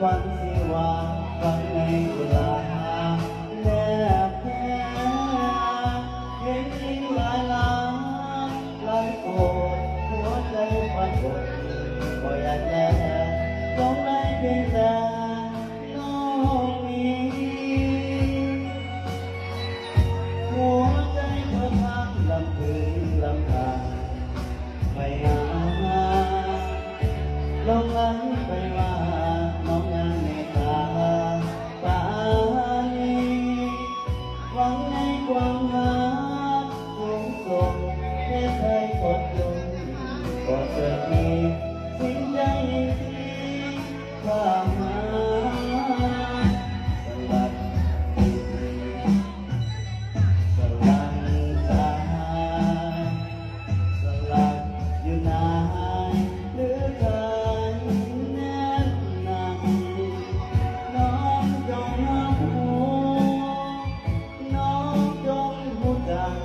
วันสิว่าฟังในเวลาแนบแค่เพียงทิ้งหลายล้านหลายโกรธหัวใจฝันบดก็อยากแลต้องได้เพียงแต่น้องนี้หัวใจเธอพังลำพึงลำพังไม่หาลงไหลไปว่าน้องยังไม่ตาปานีหวังในความรักสูงส่งแค่เคยกดลงก็เกิดมีสิ่งใดที่ความหาสลัดสลัดใจสลัดอยู่นานหรือเธอแน่นหนักน้องจงรับรู้น้องจงรู้จัก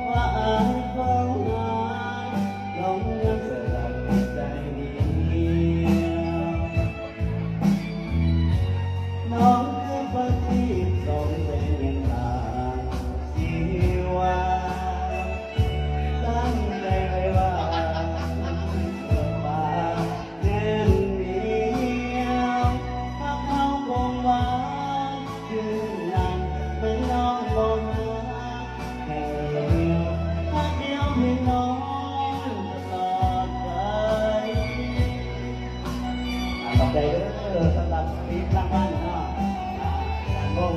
ว่าอายเขาหายลงยังสลัดใจเดียวน้องคือปฏิสนธิเป็นทางชีวาตั้งใจไว้ว่ามาแน่นเดียวถ้าเขาคงหวานยืนยันเป็นน้องลงมาแค่เดียวถ้าเดียวเพียงน้องตลอดไปขอบใจเด้อสำหรับปีรางวัลเนาะการวง